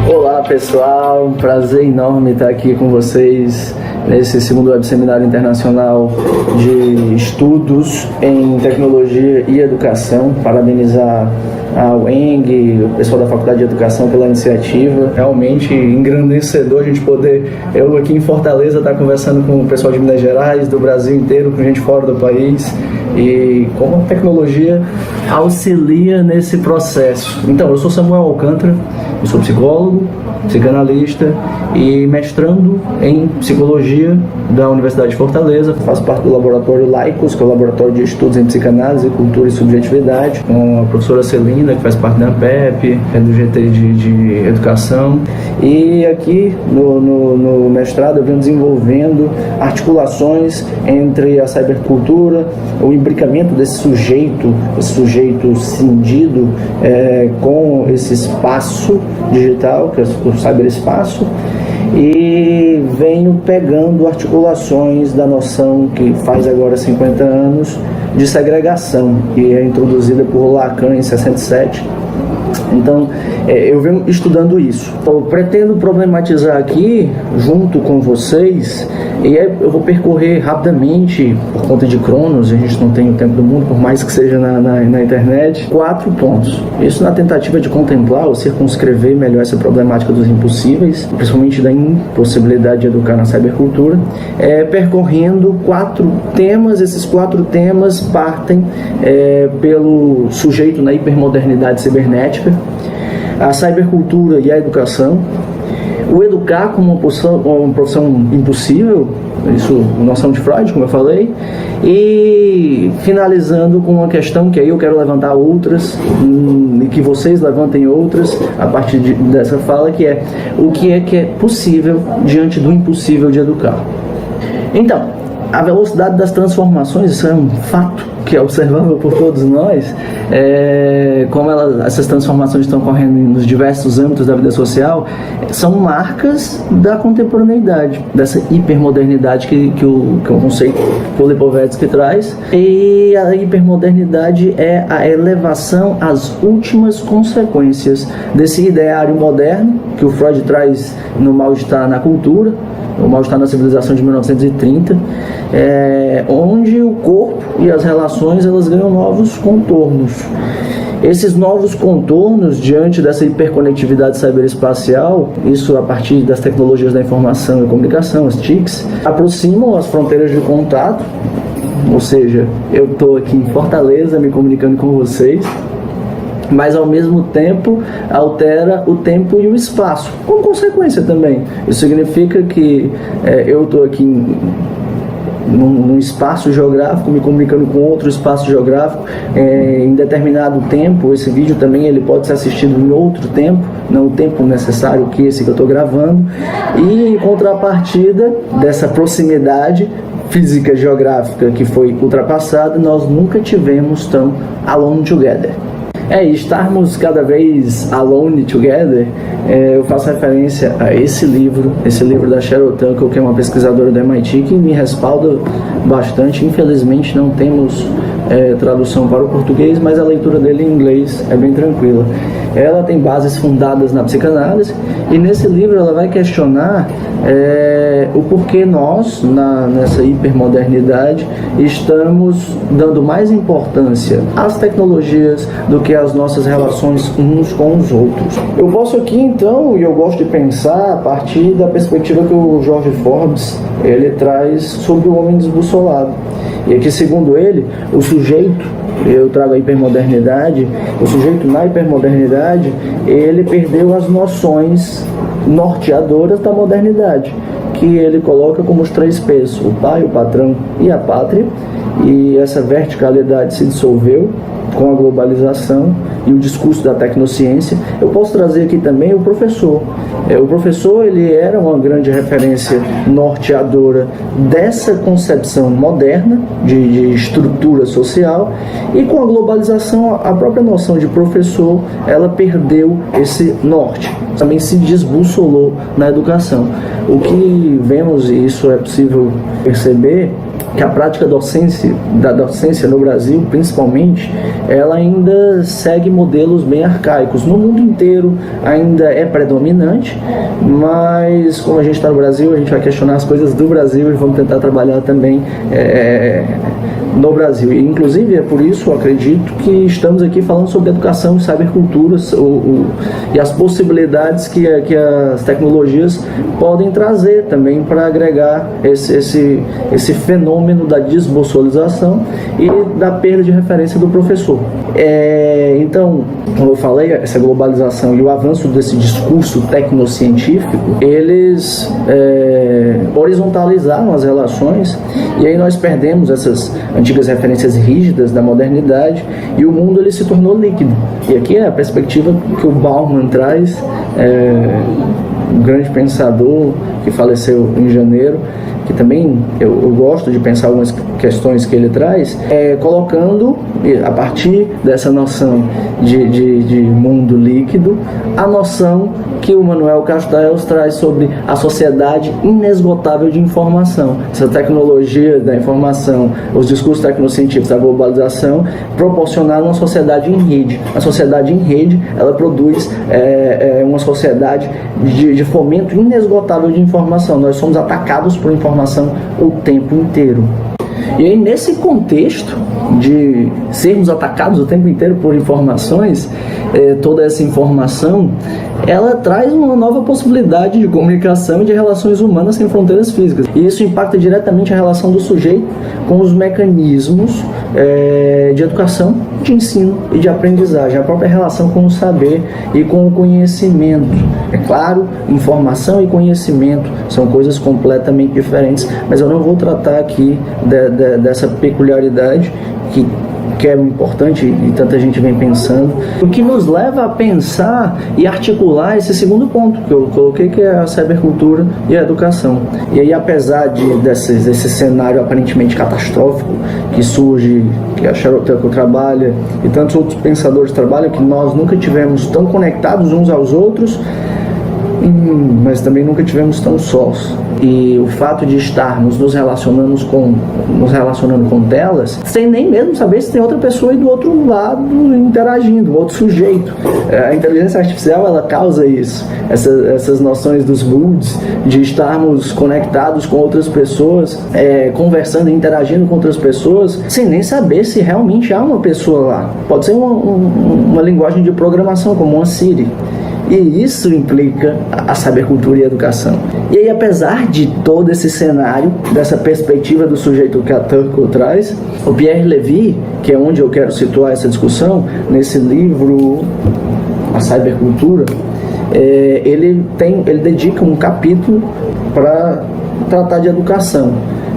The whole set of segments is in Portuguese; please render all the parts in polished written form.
Olá pessoal, um prazer enorme estar aqui com vocês nesse segundo Web Seminário Internacional de Estudos em Tecnologia e Educação. Parabenizar ao ENG, o pessoal da Faculdade de Educação pela iniciativa. Realmente engrandecedor a gente poder, eu aqui em Fortaleza, estar conversando com o pessoal de Minas Gerais, do Brasil inteiro, com gente fora do país, e como a tecnologia auxilia nesse processo. Então, eu sou Samuel Alcântara, eu sou psicólogo, psicanalista e mestrando em psicologia da Universidade de Fortaleza. Faço parte do laboratório Laicos, que é o laboratório de estudos em psicanálise, cultura e subjetividade, com a professora Celina, que faz parte da ANPEP, do GT de Educação. E aqui no mestrado eu venho desenvolvendo articulações entre a cybercultura, o imbricamento desse sujeito cindido com esse espaço digital, que é o cyberespaço, e venho pegando articulações da noção que faz agora 50 anos de segregação, que é introduzida por Lacan em 67. Então, eu venho estudando isso. Eu pretendo problematizar aqui, junto com vocês, e eu vou percorrer rapidamente, por conta de Cronos, a gente não tem o tempo do mundo, por mais que seja na internet, 4 pontos. Isso na tentativa de contemplar ou circunscrever melhor essa problemática dos impossíveis, principalmente da impossibilidade de educar na cybercultura, percorrendo 4 temas. Esses 4 temas partem pelo sujeito na hipermodernidade cibernética, a cybercultura e a educação, o educar como uma profissão impossível, isso noção de Freud, como eu falei, e finalizando com uma questão que aí eu quero levantar outras, e que vocês levantem outras a partir dessa fala, que é o que é possível diante do impossível de educar. Então, a velocidade das transformações, isso é um fato que é observável por todos nós, como essas transformações estão ocorrendo nos diversos âmbitos da vida social, são marcas da contemporaneidade, dessa hipermodernidade que o conceito Lipovetsky traz. E a hipermodernidade é a elevação às últimas consequências desse ideário moderno que o Freud traz no Mal-Estar na Cultura, o Mal-Estar na Civilização de 1930, onde o corpo e as relações elas ganham novos contornos. Esses novos contornos, diante dessa hiperconectividade cyberespacial, isso a partir das tecnologias da informação e comunicação, as TICs, aproximam as fronteiras de contato, ou seja, eu estou aqui em Fortaleza me comunicando com vocês, mas ao mesmo tempo altera o tempo e o espaço, com consequência também. Isso significa que eu estou aqui num espaço geográfico, me comunicando com outro espaço geográfico em determinado tempo. Esse vídeo também ele pode ser assistido em outro tempo, não o tempo necessário que esse que eu estou gravando. E em contrapartida dessa proximidade física geográfica que foi ultrapassada, nós nunca tivemos tão alone together. Estarmos cada vez alone together, eu faço referência a esse livro da Sheryl Tuckle, que é uma pesquisadora do MIT, que me respalda bastante. Infelizmente não temos tradução para o português, mas a leitura dele em inglês é bem tranquila. Ela tem bases fundadas na psicanálise, e nesse livro ela vai questionar o porquê nós, nessa hipermodernidade, estamos dando mais importância às tecnologias do que às nossas relações uns com os outros. Eu posso aqui então, e eu gosto de pensar a partir da perspectiva que o George Forbes ele traz sobre o homem desbussolado. E aqui, segundo ele, o sujeito, eu trago a hipermodernidade, o sujeito na hipermodernidade, ele perdeu as noções norteadoras da modernidade, que ele coloca como os 3 P's, o pai, o patrão e a pátria, e essa verticalidade se dissolveu com a globalização e o discurso da tecnociência. Eu posso trazer aqui também o professor. O professor ele era uma grande referência norteadora dessa concepção moderna de estrutura social, e com a globalização a própria noção de professor ela perdeu esse norte, também se desbussolou na educação. O que vemos, e isso é possível perceber, que a prática da docência no Brasil, principalmente, ela ainda segue modelos bem arcaicos. No mundo inteiro ainda é predominante, mas como a gente está no Brasil, a gente vai questionar as coisas do Brasil e vamos tentar trabalhar também no Brasil. E, inclusive, é por isso, eu acredito, que estamos aqui falando sobre educação e cybercultura e as possibilidades que as tecnologias podem trazer também para agregar esse fenômeno da desbossolização e da perda de referência do professor. Então, como eu falei, essa globalização e o avanço desse discurso tecnocientífico, eles horizontalizaram as relações, e aí nós perdemos essas antigas referências rígidas da modernidade e o mundo ele se tornou líquido. E aqui é a perspectiva que o Bauman traz, um grande pensador que faleceu em janeiro, que também eu gosto de pensar algumas questões que ele traz, colocando, a partir dessa noção de mundo líquido, a noção que o Manuel Castells traz sobre a sociedade inesgotável de informação. Essa tecnologia da informação, os discursos tecnocientíficos, a globalização, proporcionaram uma sociedade em rede. A sociedade em rede, ela produz uma sociedade de fomento inesgotável de informação. Nós somos atacados por informação o tempo inteiro. E aí, nesse contexto de sermos atacados o tempo inteiro por informações, toda essa informação, ela traz uma nova possibilidade de comunicação e de relações humanas sem fronteiras físicas. E isso impacta diretamente a relação do sujeito com os mecanismos de educação, de ensino e de aprendizagem, a própria relação com o saber e com o conhecimento. É claro, informação e conhecimento são coisas completamente diferentes, mas eu não vou tratar aqui dessa peculiaridade que é importante e tanta gente vem pensando. O que nos leva a pensar e articular esse segundo ponto que eu coloquei, que é a cybercultura e a educação. E aí, apesar desse cenário aparentemente catastrófico que surge, que a Sheryl Tucker trabalha e tantos outros pensadores trabalham, que nós nunca tivemos tão conectados uns aos outros, mas também nunca tivemos tão sós. E o fato de estarmos nos relacionando com telas, sem nem mesmo saber se tem outra pessoa aí do outro lado interagindo, um outro sujeito. A inteligência artificial, ela causa isso. Essas noções dos moods, de estarmos conectados com outras pessoas, conversando e interagindo com outras pessoas, sem nem saber se realmente há uma pessoa lá. Pode ser uma linguagem de programação, como uma Siri. E isso implica a cybercultura e a educação. E aí, apesar de todo esse cenário, dessa perspectiva do sujeito que a Tucker traz, o Pierre Levy, que é onde eu quero situar essa discussão, nesse livro, A Cybercultura, ele dedica um capítulo para tratar de educação.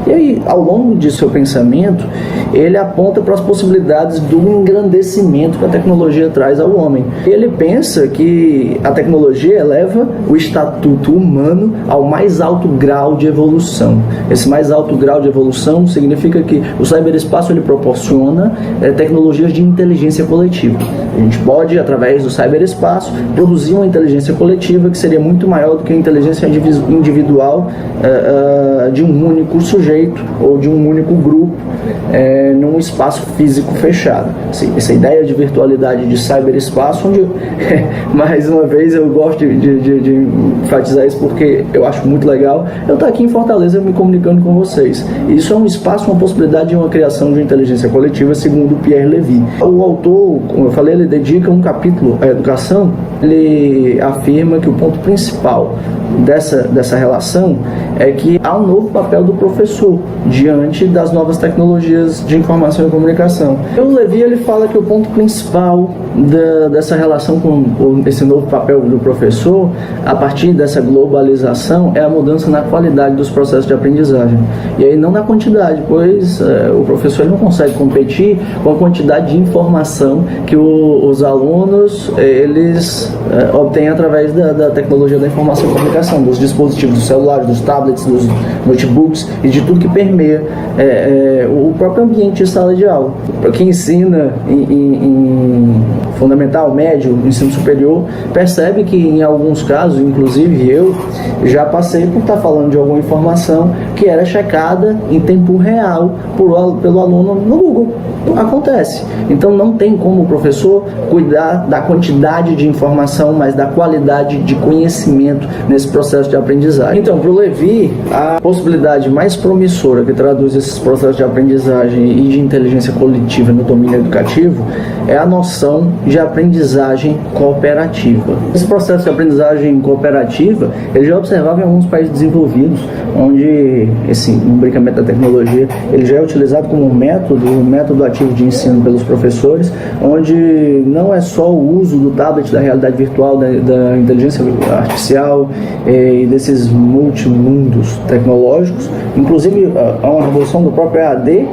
E aí, ao longo de seu pensamento, ele aponta para as possibilidades do engrandecimento que a tecnologia traz ao homem. Ele pensa que a tecnologia eleva o estatuto humano ao mais alto grau de evolução. Esse mais alto grau de evolução significa que o cyberespaço ele proporciona tecnologias de inteligência coletiva. A gente pode, através do cyberespaço, produzir uma inteligência coletiva que seria muito maior do que a inteligência individual de um único sujeito ou de um único grupo num espaço físico fechado. Essa ideia de virtualidade de cyberespaço, onde, mais uma vez, eu gosto de enfatizar isso porque eu acho muito legal, eu estou aqui em Fortaleza me comunicando com vocês. Isso é um espaço, uma possibilidade de uma criação de uma inteligência coletiva, segundo Pierre Levy. O autor, como eu falei, ele dedica um capítulo à educação. Ele afirma que o ponto principal dessa relação é que há um novo papel do professor diante das novas tecnologias de informação e comunicação. O Levy ele fala que o ponto principal dessa relação com esse novo papel do professor, a partir dessa globalização, é a mudança na qualidade dos processos de aprendizagem. E aí não na quantidade, pois o professor ele não consegue competir com a quantidade de informação que os alunos eles obtêm através da tecnologia da informação e comunicação, dos dispositivos, dos celulares, dos tablets, tablets, dos notebooks e de tudo que permeia o próprio ambiente de sala de aula. Para quem ensina em fundamental, médio, ensino superior, percebe que em alguns casos, inclusive eu, já passei por estar falando de alguma informação que era checada em tempo real pelo aluno no Google. Acontece. Então não tem como o professor cuidar da quantidade de informação, mas da qualidade de conhecimento nesse processo de aprendizagem. Então, para o Levy, a possibilidade mais promissora que traduz esses processos de aprendizagem e de inteligência coletiva no domínio educativo é a noção de aprendizagem cooperativa. Esse processo de aprendizagem cooperativa, ele já é observado em alguns países desenvolvidos, onde esse imbricamento da tecnologia ele já é utilizado como um método ativo de ensino pelos professores, onde não é só o uso do tablet, da realidade virtual, da inteligência artificial e desses multimundos tecnológicos, inclusive há uma revolução do próprio EAD,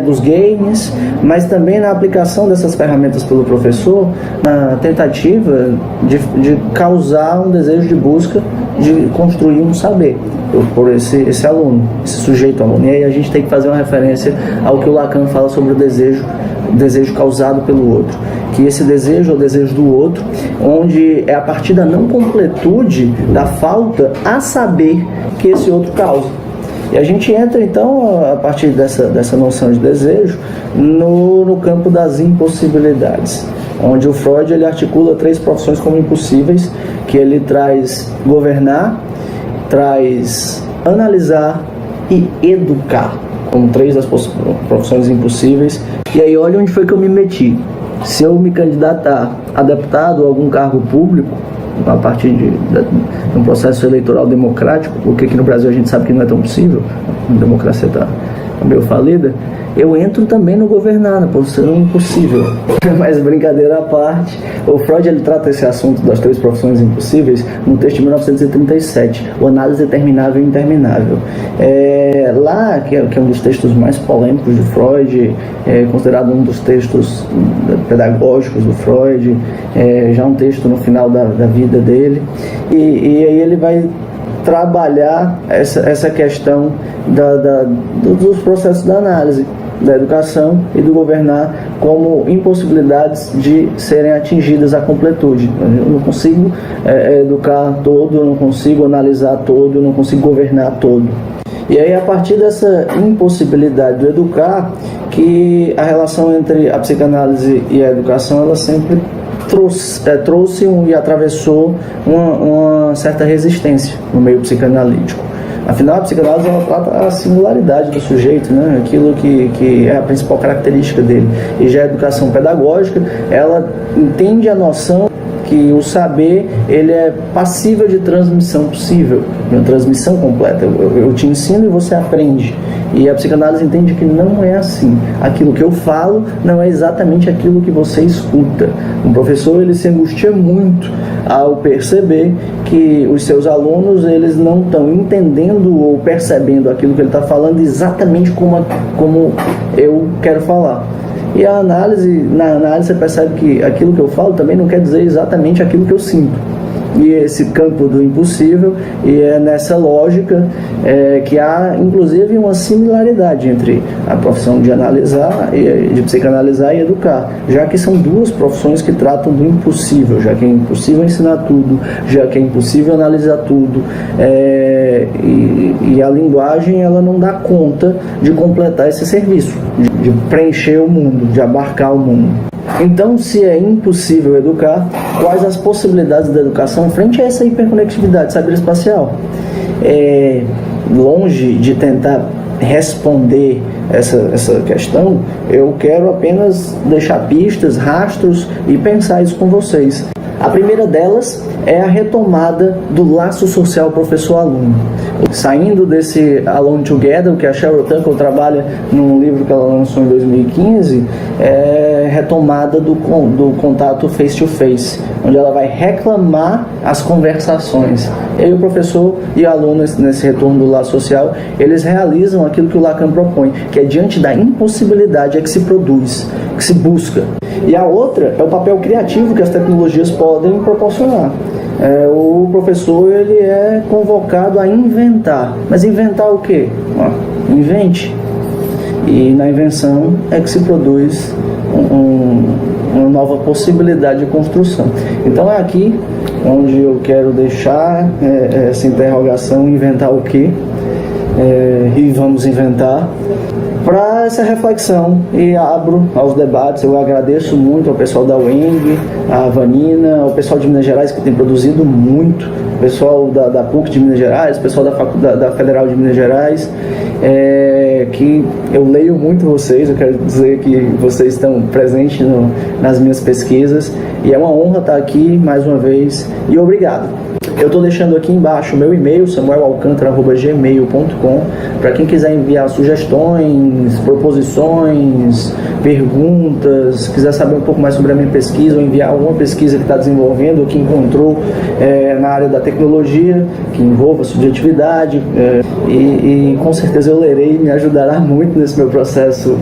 dos games, mas também na aplicação dessas ferramentas pelo professor, na tentativa de causar um desejo de busca de construir um saber por esse aluno, esse sujeito aluno. E aí a gente tem que fazer uma referência ao que o Lacan fala sobre o desejo causado pelo outro, que esse desejo é o desejo do outro, onde é a partir da não completude, da falta a saber que esse outro causa. E a gente entra então, a partir dessa noção de desejo, no campo das impossibilidades, onde o Freud ele articula 3 profissões como impossíveis, que ele traz governar, traz analisar e educar, como 3 das profissões impossíveis. E aí olha onde foi que eu me meti. Se eu me candidatar a deputado ou algum cargo público, a partir de um processo eleitoral democrático, porque aqui no Brasil a gente sabe que não é tão possível, a democracia está meio falida, eu entro também no governar, na posição impossível. Mas brincadeira à parte, o Freud ele trata esse assunto das 3 profissões impossíveis no texto de 1937, o Análise Terminável e Interminável. Lá, que é um dos textos mais polêmicos de Freud, considerado um dos textos pedagógicos do Freud, já um texto no final da vida dele, e aí ele vai trabalhar essa questão dos processos da análise, da educação e do governar como impossibilidades de serem atingidas à completude. Eu não consigo educar todo, eu não consigo analisar todo, eu não consigo governar todo. E aí, a partir dessa impossibilidade do educar, que a relação entre a psicanálise e a educação, ela sempre trouxe e atravessou uma certa resistência no meio psicanalítico. Afinal, a psicanálise ela trata a singularidade do sujeito, né? Aquilo que é a principal característica dele. E já a educação pedagógica, ela entende a noção que o saber ele é passível de transmissão possível, de uma transmissão completa. Eu te ensino e você aprende. E a psicanálise entende que não é assim. Aquilo que eu falo não é exatamente aquilo que você escuta. Um professor ele se angustia muito ao perceber que os seus alunos eles não estão entendendo ou percebendo aquilo que ele está falando exatamente como eu quero falar. E na análise você percebe que aquilo que eu falo também não quer dizer exatamente aquilo que eu sinto. E esse campo do impossível, e é nessa lógica que há inclusive uma similaridade entre a profissão de analisar, de psicanalizar e educar, já que são 2 profissões que tratam do impossível, já que é impossível ensinar tudo, já que é impossível analisar tudo, e a linguagem ela não dá conta de completar esse serviço, de preencher o mundo, de abarcar o mundo. Então, se é impossível educar, quais as possibilidades da educação frente a essa hiperconectividade cyberespacial? Longe de tentar responder essa questão, eu quero apenas deixar pistas, rastros e pensar isso com vocês. A primeira delas é a retomada do laço social professor-aluno. Saindo desse Alone Together, que a Sheryl Thankle trabalha num livro que ela lançou em 2015, é retomada do contato face-to-face, onde ela vai reclamar as conversações. E aí o professor e o aluno, nesse retorno do laço social, eles realizam aquilo que o Lacan propõe, que é diante da impossibilidade é que se produz, que se busca. E a outra é o papel criativo que as tecnologias podem proporcionar. o professor ele é convocado a inventar. Mas inventar o quê? Invente. E na invenção é que se produz uma nova possibilidade de construção. Então é aqui onde eu quero deixar essa interrogação: inventar o quê? E vamos inventar, para essa reflexão, e abro aos debates. Eu agradeço muito ao pessoal da UENG, a Vanina, ao pessoal de Minas Gerais, que tem produzido muito, o pessoal da PUC de Minas Gerais, o pessoal da Federal de Minas Gerais, que eu leio muito vocês. Eu quero dizer que vocês estão presentes nas minhas pesquisas, e é uma honra estar aqui mais uma vez, e obrigado. Eu estou deixando aqui embaixo o meu e-mail, samuelalcantara@gmail.com, para quem quiser enviar sugestões, proposições, perguntas, quiser saber um pouco mais sobre a minha pesquisa, ou enviar alguma pesquisa que está desenvolvendo ou que encontrou na área da tecnologia, que envolva subjetividade, e com certeza eu lerei e me ajudará muito nesse meu processo,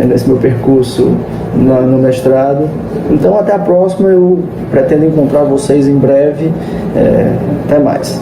nesse meu percurso no mestrado. Então, até a próxima. Eu pretendo encontrar vocês em breve. Até mais.